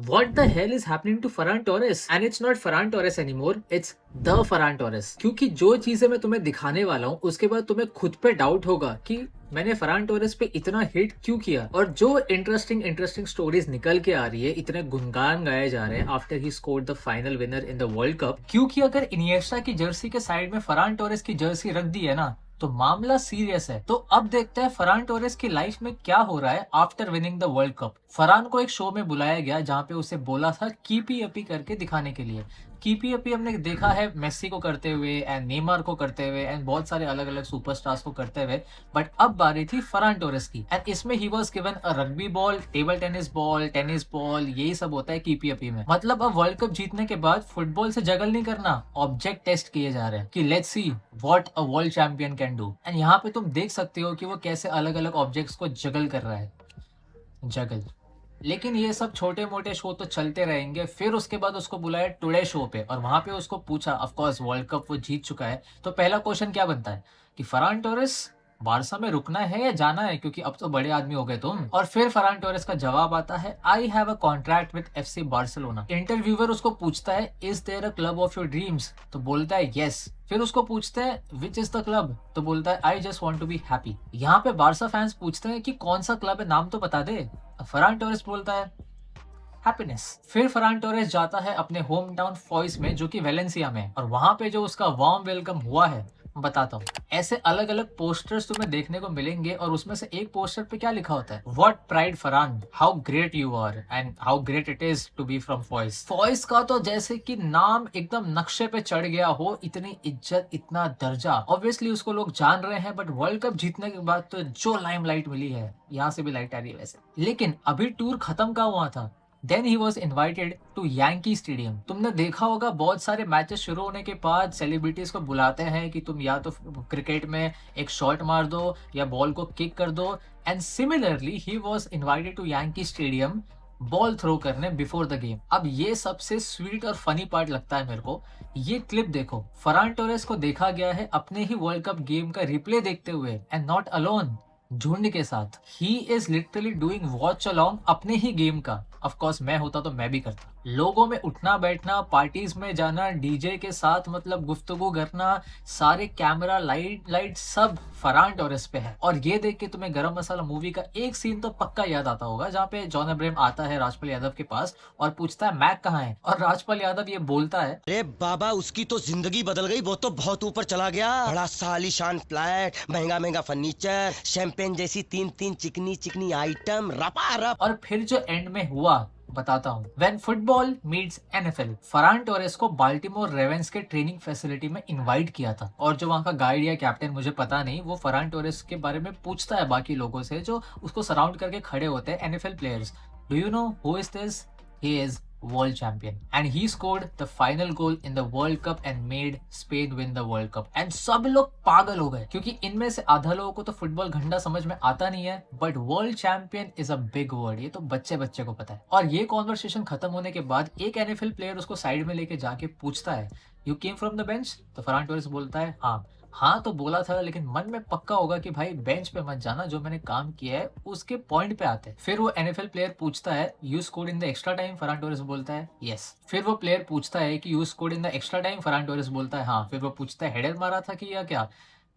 What the hell is happening to Ferran Torres? And it's not Ferran Torres anymore, it's the Ferran Torres. क्योंकि जो चीजें मैं तुम्हें दिखाने वाला हूँ उसके बाद तुम्हें खुद पे डाउट होगा कि मैंने फरान टोरेस पे इतना हिट क्यों किया। और जो इंटरेस्टिंग इंटरेस्टिंग स्टोरीज निकल के आ रही है, इतने गुनगान गाए जा रहे हैं after he scored the final winner in the world cup. क्योंकि अगर इनिएस्टा की जर्सी के साइड में फरान टोरेस की जर्सी रख दी है ना, तो मामला सीरियस है। तो अब देखते हैं फरान टोरेस की लाइफ में क्या हो रहा है after winning the world cup. फरान को एक शो में बुलाया गया जहां पे उसे बोला था कीपी अपी करके दिखाने के लिए। कीपी अपी हमने देखा है मेसी को करते हुए एंड नेमार को करते हुए एंड बहुत सारे अलग अलग सुपरस्टार्स को करते हुए, बट अब बारी थी फरान टोरेस की। एंड इसमें he was given a rugby ball, table tennis ball, यही सब होता है कीपी अपी में। मतलब अब वर्ल्ड कप जीतने के बाद फुटबॉल से जगल नहीं करना, ऑब्जेक्ट टेस्ट किए जा रहे हैं कि let's see what a world champion can do. And यहाँ पे तुम देख सकते हो कि वो कैसे अलग अलग ऑब्जेक्ट्स को जगल कर रहा है। जगल। लेकिन ये सब छोटे मोटे शो तो चलते रहेंगे। फिर उसके बाद उसको बुलाया टुडे शो पे और वहां पे उसको पूछा, ऑफ कोर्स वर्ल्ड कप वो जीत चुका है, तो पहला क्वेश्चन क्या बनता है कि फरान टोरेस बारसा में रुकना है या जाना है, क्योंकि अब तो बड़े आदमी हो गए तुम। और फिर फरान टोरेस का जवाब आता है, I have a contract with FC Barcelona. Interviewer उसको पूछता है, is there a club of your dreams, तो बोलता है यस। फिर उसको पूछते हैं विच इज द क्लब, तो बोलता है I just want to be happy. यहाँ पे बारसा फैंस पूछते हैं कि कौन सा क्लब है, नाम तो बता दे। फरान टोरेस बोलता है हैप्पीनेस। फिर फरान टोरेस जाता है अपने होम टाउन फॉइस में जो कि वेलेंसिया में, और वहां पे जो उसका वार्म वेलकम हुआ है बताता हूँ। ऐसे अलग अलग पोस्टर्स तुम्हें देखने को मिलेंगे और उसमें से एक पोस्टर पे क्या लिखा होता है, व्हाट प्राइड फरान, how great you are and how great it is to be from फॉइस। फॉइस का तो जैसे कि नाम एकदम नक्शे पे चढ़ गया हो, इतनी इज्जत इतना दर्जा। ऑब्वियसली उसको लोग जान रहे हैं, बट वर्ल्ड कप जीतने के बाद तो जो लाइमलाइट मिली है, यहाँ से भी लाइट आ रही है वैसे। लेकिन अभी टूर खत्म का हुआ था, then he was invited to Yankee stadium. तुमने देखा होगा बहुत सारे मैचेस शुरू होने के बाद सेलिब्रिटीज को बुलाते हैं कि तुम या तो क्रिकेट में एक शॉट मार दो या बॉल को किक कर दो। And similarly he was invited to Yankee stadium ball throw करने बिफोर द गेम। अब ये सबसे स्वीट और फनी पार्ट लगता है मेरे को। ये क्लिप देखो, फरान टोरेस को देखा गया है अपने ही वर्ल्ड कप गेम का रिप्ले देखते हुए, एंड नॉट अलोन, झुंड के साथ। He is literally doing watch along अपने ही गेम का। ऑफ कोर्स मैं होता तो मैं भी करता। लोगों में उठना बैठना, पार्टीज में जाना, डीजे के साथ मतलब गुफ्तगू करना, सारे कैमरा लाइट सब फरान टोरेस पे है। और ये देख के तुम्हें गरम मसाला मूवी का एक सीन तो पक्का याद आता होगा, जहाँ पे जॉन अब्राहम आता है राजपाल यादव के पास और पूछता है मैक कहाँ है, और राजपाल यादव ये बोलता है, अरे बाबा उसकी तो जिंदगी बदल गई, वो तो बहुत ऊपर चला गया। बड़ा सालीशान फ्लैट, महंगा महंगा फर्नीचर, शैंपेन जैसी तीन तीन चिकनी चिकनी आइटम, रपा रप। और फिर जो एंड में हुआ बताता हूँ। When football meets NFL, Farhan Torres को बाल्टीमोर रेवेंस के ट्रेनिंग फैसिलिटी में इनवाइट किया था। और जो वहाँ का गाइड या कैप्टन मुझे पता नहीं, वो फरान टोरेस के बारे में पूछता है बाकी लोगों से जो उसको सराउंड करके खड़े होते हैं, NFL players, do you know who is this, he is world champion and he scored the final goal in the world cup and made Spain win the world cup। and सब लोग पागल हो गए, क्योंकि इनमें से आधा लोगों को तो फुटबॉल घंटा समझ में आता नहीं है, but world champion is a big word, ये तो बच्चे बच्चे को पता है। और ये कॉन्वर्सेशन खत्म होने के बाद एक एनएफएल प्लेयर उसको साइड में लेके जाके पूछता है, you came from the bench, तो फरान टोरेस बोलता है हाँ। हाँ तो बोला था, लेकिन मन में पक्का होगा कि भाई बेंच पे मत जाना, जो मैंने काम किया है उसके पॉइंट पे आते। फिर वो एनएफएल प्लेयर पूछता है, you scored in the extra time, Farhan Torres बोलता है यस। फिर वो प्लेयर पूछता है कि you scored in the extra time, Farhan Torres बोलता है हाँ। फिर वो पूछता है हेडर मारा था कि या क्या,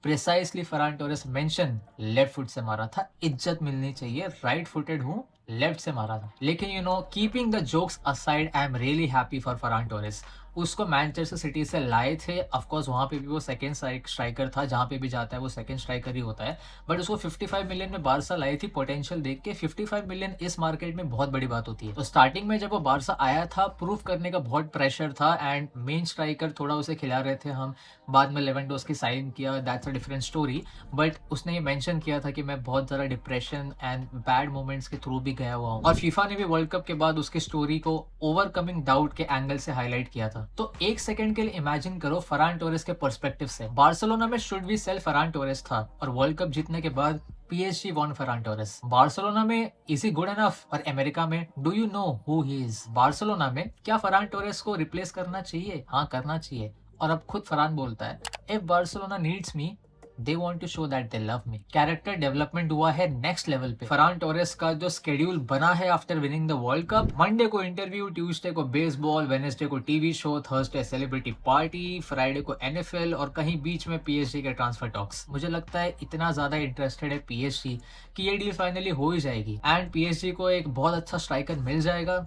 precisely Farhan Torres mention left foot से मारा था, इज्जत मिलनी चाहिए, राइट फुटेड हूँ, लेफ्ट से मारा था। लेकिन you know, keeping the jokes aside, I am really happy for Farhan Torres. उसको मैनचेस्टर सिटी से लाए थे, ऑफ कोर्स वहां पे भी वो सेकंड स्ट्राइकर था, जहां पे भी जाता है वो सेकंड स्ट्राइकर ही होता है, बट उसको 55 मिलियन में बारसा लाई थी। पोटेंशियल देख के 55 मिलियन इस मार्केट में बहुत बड़ी बात होती है। तो स्टार्टिंग में जब वो बारसा आया था, प्रूव करने का बहुत प्रेशर था, एंड मेन स्ट्राइकर थोड़ा उसे खिला रहे थे हम। बाद में लेवेंडोस्की साइन किया, that's a different story, but उसने ये मेंशन किया था कि मैं बहुत ज्यादा डिप्रेशन एंड बैड मोमेंट्स के थ्रू भी गया हुआ हूँ। और फीफा ने भी वर्ल्ड कप के बाद उसकी स्टोरी को ओवरकमिंग डाउट के एंगल से हाईलाइट किया था। तो एक सेकंड के लिए इमेजिन करो फरान टोरेस के पर्सपेक्टिव से, बार्सिलोना में should we sell Ferran Torres था, और वर्ल्ड कप जीतने के बाद PSG won Ferran Torres. Barcelona में इज ही गुड इनफ, और अमेरिका में do you know who he is. Barcelona में क्या फरान टोरेस को रिप्लेस करना चाहिए? हाँ करना चाहिए। और अब खुद फरान बोलता है, if Barcelona needs me they want to show that they love me. Character development हुआ है नेक्स्ट लेवल पे। फरहान टोरेस का जो स्केड्यूल बना है after winning the world cup, Monday को इंटरव्यू, ट्यूसडे को बेसबॉल, वेडनेसडे को TV show, Thursday celebrity party, Friday को एनएफएल और कहीं बीच में पीएसजी के ट्रांसफर टॉक्स। मुझे लगता है इतना ज्यादा इंटरेस्टेड है पीएसजी कि ये डील फाइनली हो ही जाएगी एंड पीएसजी को एक बहुत अच्छा स्ट्राइकर मिल जाएगा।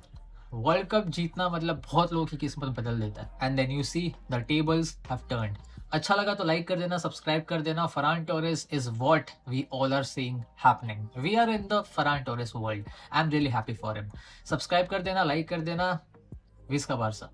वर्ल्ड कप जीतना मतलब बहुत लोगों की किस्मत बदल देता है। And then you see the tables have turned. अच्छा लगा तो लाइक कर देना, सब्सक्राइब कर देना। Ferran Torres is what we all are seeing happening. We are in the Ferran Torres world. I am really happy for him. Subscribe कर देना, like कर देना। Visca Barça.